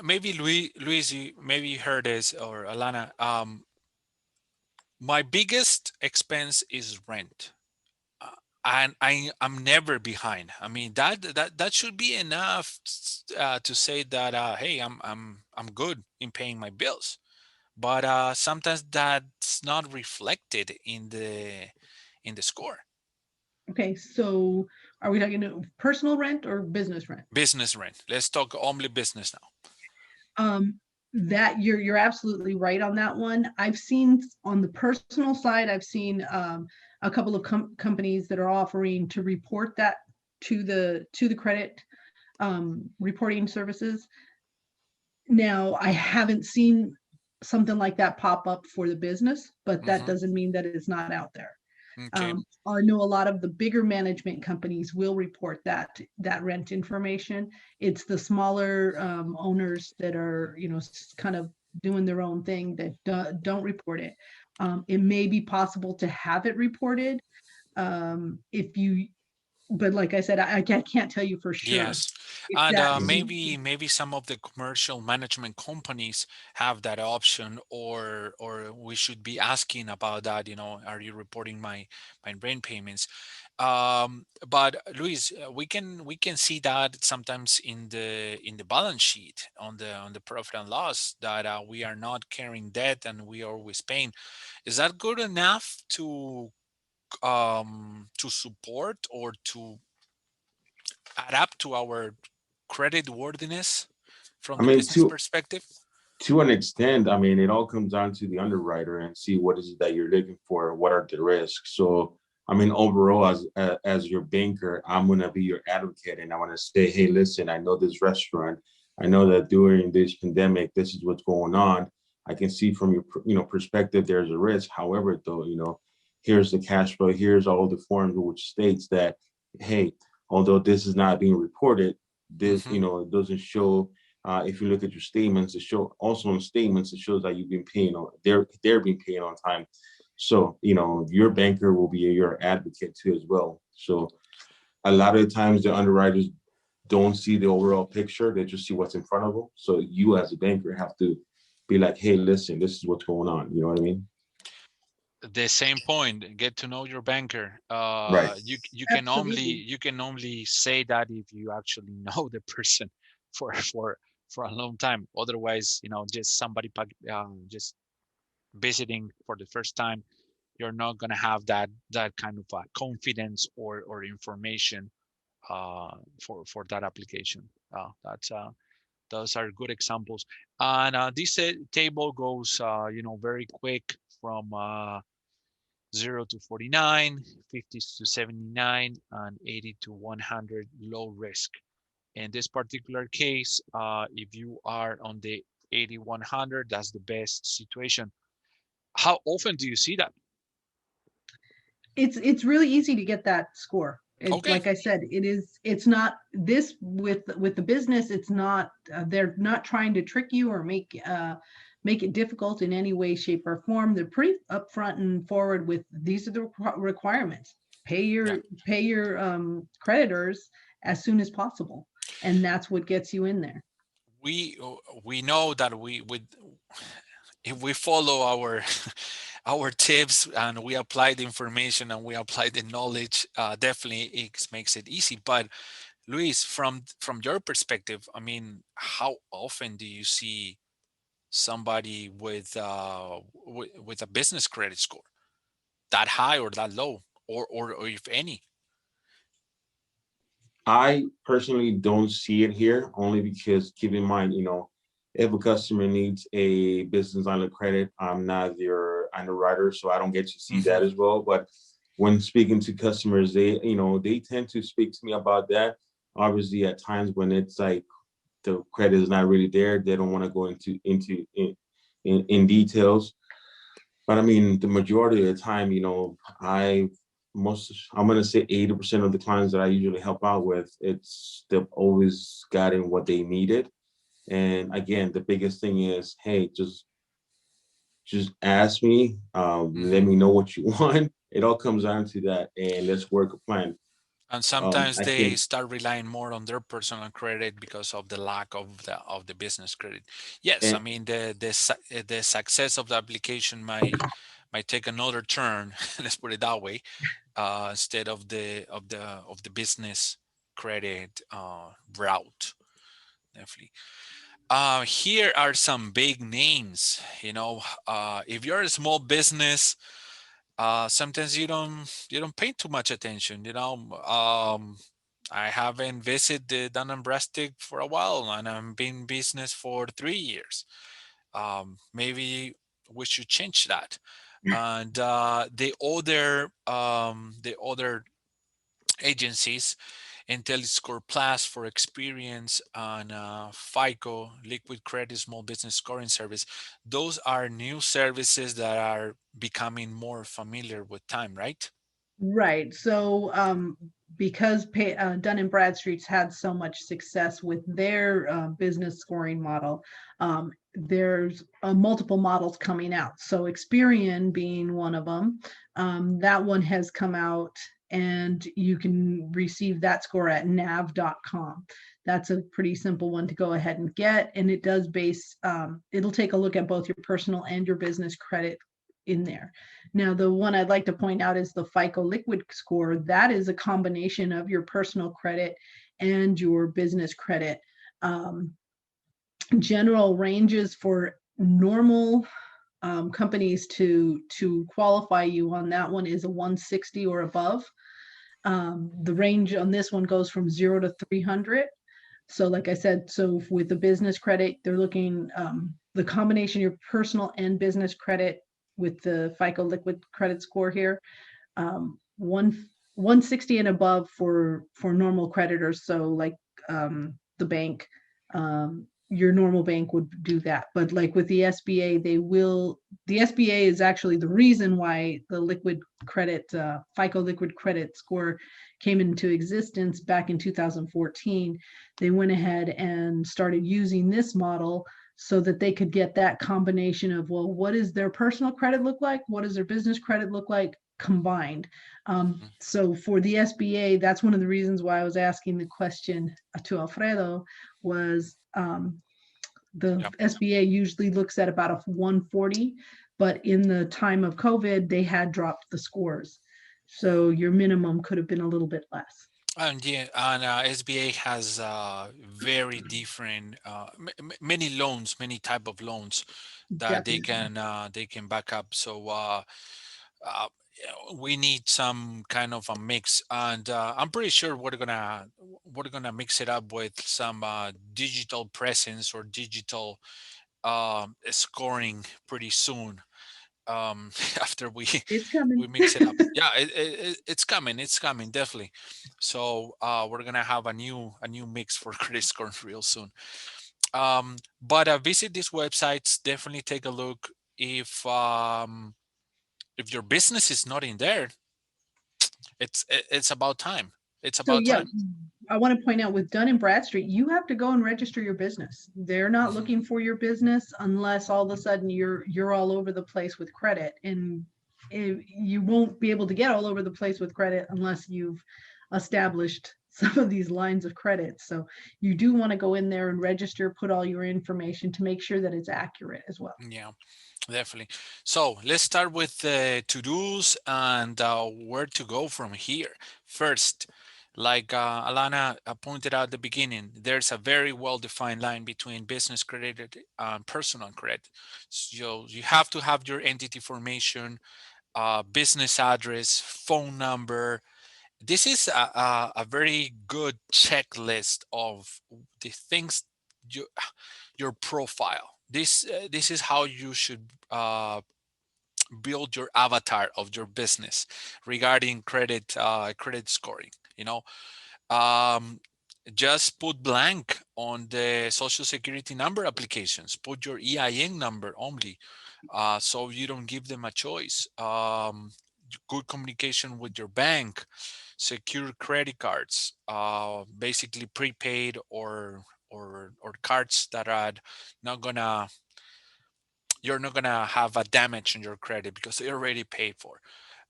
maybe Luis, maybe you heard this, or Alannah. My biggest expense is rent, and I'm never behind. I mean that should be enough to say that hey, I'm good in paying my bills. But sometimes that's not reflected in the score. Okay, so are we talking personal rent or business rent? Business rent. Let's talk only business now. That you're absolutely right on that one. I've seen on the personal side, I've seen a couple of companies that are offering to report that to the credit reporting services. Now, I haven't seen something like that pop up for the business, but that doesn't mean that it's not out there. Okay. I know a lot of the bigger management companies will report that rent information. It's the smaller owners that are, kind of doing their own thing that don't report it. It may be possible to have it reported if you, but like I said, I can't tell you for sure. Yes, if and that maybe some of the commercial management companies have that option, or we should be asking about that. You know, are you reporting my brain payments? But Luis, we can see that sometimes in the balance sheet on the profit and loss that we are not carrying debt and we are always paying. Is that good enough to support or to add up to our credit worthiness from I the mean, business perspective? to an extent, I mean, it all comes down to the underwriter and see what is it that you're looking for, what are the risks. So, I mean, overall, as your banker, I'm gonna be your advocate, and I want to say, hey, listen, I know this restaurant. I know that during this pandemic, this is what's going on. I can see from your perspective, there's a risk. However, though, here's the cash flow. Here's all the forms which states that, hey, although this is not being reported, this, Mhm. it doesn't show. If you look at your statements, it show also in statements, it shows that you've been paying on, they're being paid on time. So, your banker will be your advocate too as well. So a lot of the times the underwriters don't see the overall picture, they just see what's in front of them. So you as a banker have to be like, hey, listen, this is what's going on. You know what I mean? The same point, get to know your banker. Right. absolutely. You can only say that if you actually know the person for a long time. Otherwise, just somebody just visiting for the first time, you're not going to have that kind of confidence or information for that application. That's Those are good examples. And this table goes very quick from 0 to 49, 50 to 79, and 80 to 100 low risk. In this particular case, if you are on the 80-100, that's the best situation. How often do you see that? It's really easy to get that score. Okay. Like I said, it's not this with the business. It's not they're not trying to trick you or make it difficult in any way, shape, or form. They're pretty upfront and forward with these are the requirements. Pay Yeah. your creditors as soon as possible, and that's what gets you in there. We know that we would, if we follow our our tips and we apply the information and we apply the knowledge, definitely it makes it easy. But Luis, from your perspective, I mean, how often do you see somebody with a business credit score that high or that low, or if any? I personally don't see it here only because keep in mind, if a customer needs a business line of credit, I'm not their underwriter, so I don't get to see Mhm. that as well. But when speaking to customers, they tend to speak to me about that. Obviously, at times when it's like the credit is not really there, they don't want to go in details. But I mean, the majority of the time, I'm gonna say 80% of the clients that I usually help out with, they've always gotten what they needed. And again, the biggest thing is, hey, just ask me, let Mhm. me know what you want. It all comes down to that, and let's work a plan. And sometimes I they think, start relying more on their personal credit because of the lack of the business credit. Yes, I and, mean the success of the application might take another turn. Let's put it that way, instead of the business credit route. Definitely. Here are some big names. If you're a small business, sometimes you don't pay too much attention. I haven't visited the Dun and Bradstreet for a while, and I've been in business for 3 years. Maybe we should change that. And the other agencies, IntelliScore Plus for experience, and FICO Liquid Credit Small Business Scoring Service. Those are new services that are becoming more familiar with time, right? Right. So because Dun & Bradstreet's had so much success with their business scoring model, there's multiple models coming out. So Experian being one of them, that one has come out, and you can receive that score at nav.com. That's a pretty simple one to go ahead and get. And it does base, it'll take a look at both your personal and your business credit in there. Now, the one I'd like to point out is the FICO Liquid score. That is a combination of your personal credit and your business credit. General ranges for normal companies to qualify you on that one is a 160 or above. The range on this one goes from 0 to 300. So like I said, so with the business credit, they're looking the combination of your personal and business credit with the FICO Liquid credit score here, 160 and above for normal creditors. So like the bank, your normal bank would do that. But like with the SBA, the SBA is actually the reason why the liquid credit, FICO Liquid credit score came into existence back in 2014. They went ahead and started using this model so that they could get that combination of, well, what does their personal credit look like? What does their business credit look like combined? So for the SBA, that's one of the reasons why I was asking the question to Alfredo was the SBA usually looks at about a 140, but in the time of COVID, they had dropped the scores. So your minimum could have been a little bit less. And SBA has very different, many loans, many type of loans that Definitely. they can back up. So we need some kind of a mix, and I'm pretty sure we're gonna mix it up with some digital presence or digital scoring pretty soon. After It's coming. we mix it up. Yeah, it's coming definitely. So we're gonna have a new mix for credit score real soon. But visit these websites, definitely take a look. If your business is not in there, it's about time. It's So about yeah, time. I want to point out with Dun & Bradstreet, you have to go and register your business. They're not Mhm. looking for your business unless all of a sudden you're all over the place with credit, and you won't be able to get all over the place with credit unless you've established some of these lines of credit. So you do want to go in there and register, put all your information to make sure that it's accurate as well. Yeah, definitely. So let's start with the to-dos and where to go from here. First, like Alannah pointed out at the beginning, there's a very well-defined line between business credit and personal credit. So you have to have your entity formation, business address, phone number. This is a very good checklist of the things you, your profile. This is how you should build your avatar of your business regarding credit scoring. You know, um, just put blank on the social security number applications. Put your EIN number only, so you don't give them a choice. Good communication with your bank, secure credit cards, basically prepaid or cards that are not gonna you're not gonna have a damage in your credit because they're already paid for.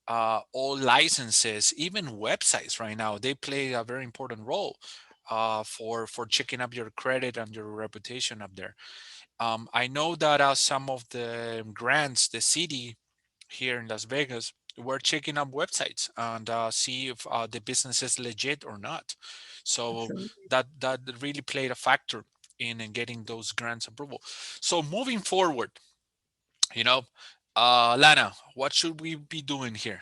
All licenses, even websites right now, they play a very important role for checking up your credit and your reputation up there. I know that some of the grants, the city here in Las Vegas, we're checking up websites and see if the business is legit or not. So Absolutely. that really played a factor in getting those grants approval. So moving forward, you know, Lana, what should we be doing here?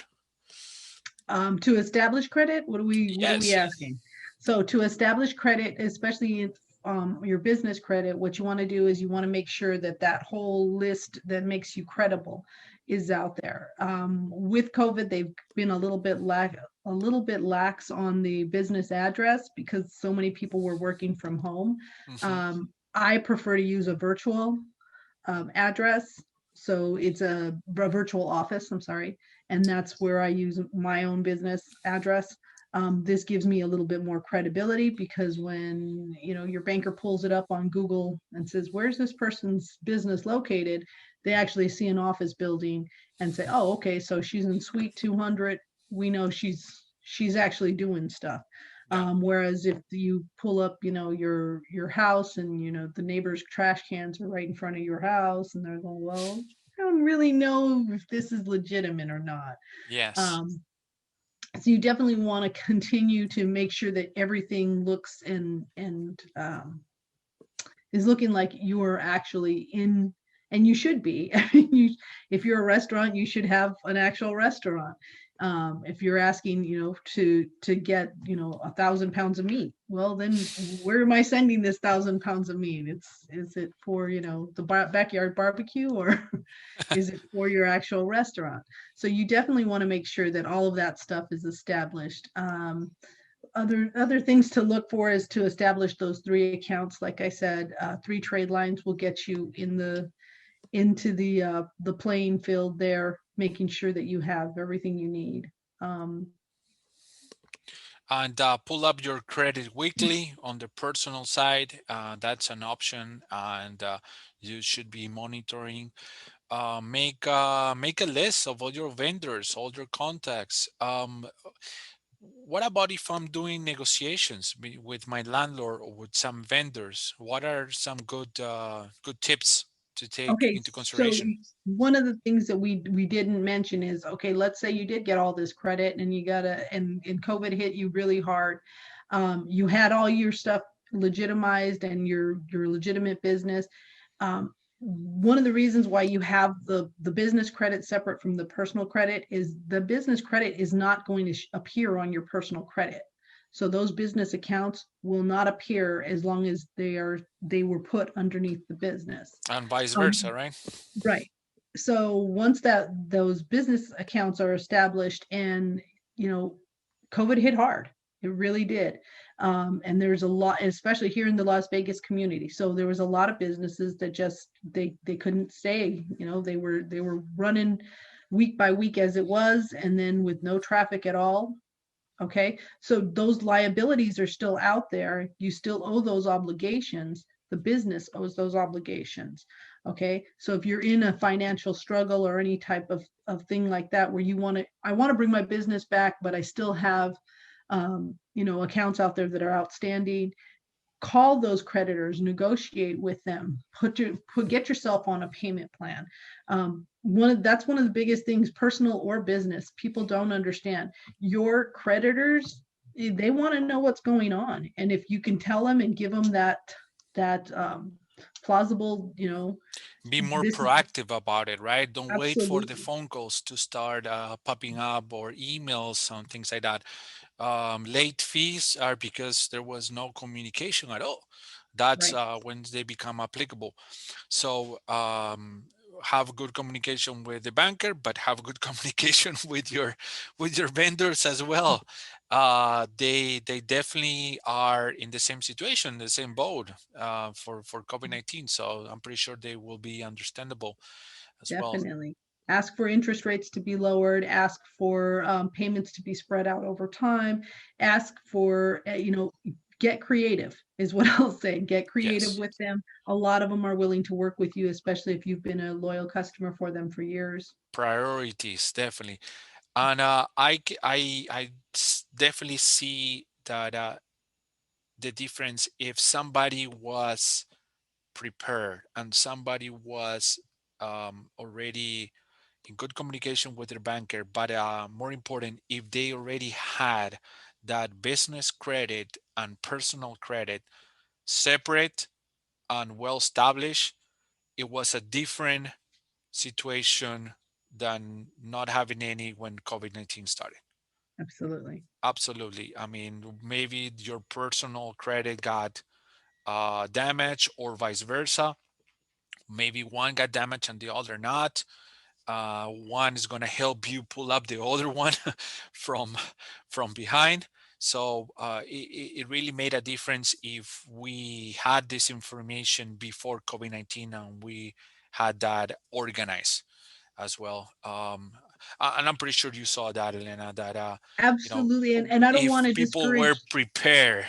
To establish credit, what are we Yes. asking? So to establish credit, especially in your business credit, what you want to do is you want to make sure that that whole list that makes you credible is out there. With COVID, they've been a little bit lax on the business address because so many people were working from home. Hmm. I prefer to use a virtual address. So it's a virtual office, I'm sorry. And that's where I use my own business address. This gives me a little bit more credibility because when, your banker pulls it up on Google and says, where's this person's business located? They actually see an office building and say, oh, okay, so she's in suite 200. We know she's actually doing stuff. Yeah. Whereas if you pull up, your house and, the neighbor's trash cans are right in front of your house and they're going, well, I don't really know if this is legitimate or not. Yes. So you definitely want to continue to make sure that everything looks and is looking like you are actually in, and you should be. I mean, if you're a restaurant, you should have an actual restaurant. If you're asking, to get, 1,000 pounds of meat, well, then where am I sending this 1,000 pounds of meat? Is it for, the backyard barbecue, or is it for your actual restaurant? So you definitely want to make sure that all of that stuff is established. Other things to look for is to establish those 3 accounts. Like I said, 3 trade lines will get you into the playing field there, making sure that you have everything you need. And pull up your credit weekly on the personal side. That's an option, and you should be monitoring. Make a list of all your vendors, all your contacts. What about if I'm doing negotiations with my landlord or with some vendors? What are some good tips to take Okay, into so consideration? one of the things that we didn't mention is, okay, let's say you did get all this credit and and COVID hit you really hard. You had all your stuff legitimized and your legitimate business. One of the reasons why you have the business credit separate from the personal credit is the business credit is not going to appear on your personal credit. So those business accounts will not appear as long as they were put underneath the business. And vice versa, right? Right. So once those business accounts are established, and COVID hit hard, it really did. And there's a lot, especially here in the Las Vegas community. So there was a lot of businesses that just they couldn't stay. They were running week by week as it was, and then with no traffic at all. Okay, so those liabilities are still out there. You still owe those obligations. The business owes those obligations. Okay, so if you're in a financial struggle or any type of thing like that, where I want to bring my business back, but I still have, accounts out there that are outstanding, call those creditors, negotiate with them, get yourself on a payment plan. That's one of the biggest things, personal or business, people don't understand. Your creditors, they want to know what's going on, and if you can tell them and give them that plausible, Be more this is proactive about it, right? Don't wait for the absolutely phone calls to start popping up, or emails and things like that. Late fees are because there was no communication at all. That's right. when they become applicable. So have good communication with the banker, but have good communication with your vendors as well. They definitely are in the same situation, the same boat for COVID-19. So I'm pretty sure they will be understandable as well. Definitely. Ask for interest rates to be lowered, ask for payments to be spread out over time, ask for, get creative is what I'll say. Get creative Yes. with them. A lot of them are willing to work with you, especially if you've been a loyal customer for them for years. Priorities, definitely. And definitely see that the difference if somebody was prepared and somebody was already in good communication with their banker, but more important, if they already had that business credit and personal credit separate and well established, it was a different situation than not having any when COVID-19 started. Absolutely. Absolutely. I mean, maybe your personal credit got damaged or vice versa. Maybe one got damaged and the other not. One is going to help you pull up the other one from from behind. So it really made a difference if we had this information before COVID-19 and we had that organized as well. And I'm pretty sure you saw that, Alannah, that Absolutely. And I don't if want to people were discourage prepared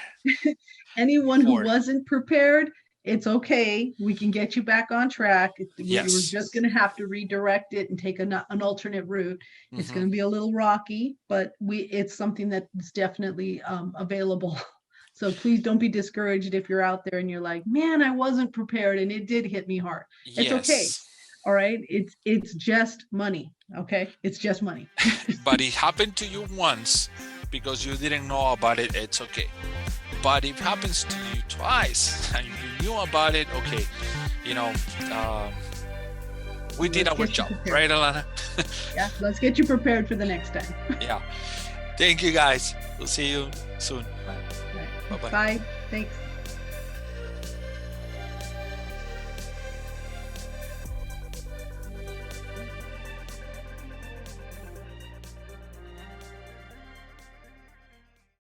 anyone who for wasn't prepared. It's okay. We can get you back on track. We're Yes. just going to have to redirect it and take an alternate route. It's Mhm. going to be a little rocky, but it's something that's definitely available. So please don't be discouraged if you're out there and you're like, man, I wasn't prepared and it did hit me hard. It's okay. Yes. All right. It's just money. Okay. It's just money. But it happened to you once because you didn't know about it, it's okay. But if it happens to you twice and you knew about it, okay, we did Let's our get you job, prepared. right, Alannah? Yeah. Let's get you prepared for the next time. Yeah. Thank you, guys. We'll see you soon. All right. Bye-bye. Bye. Thanks.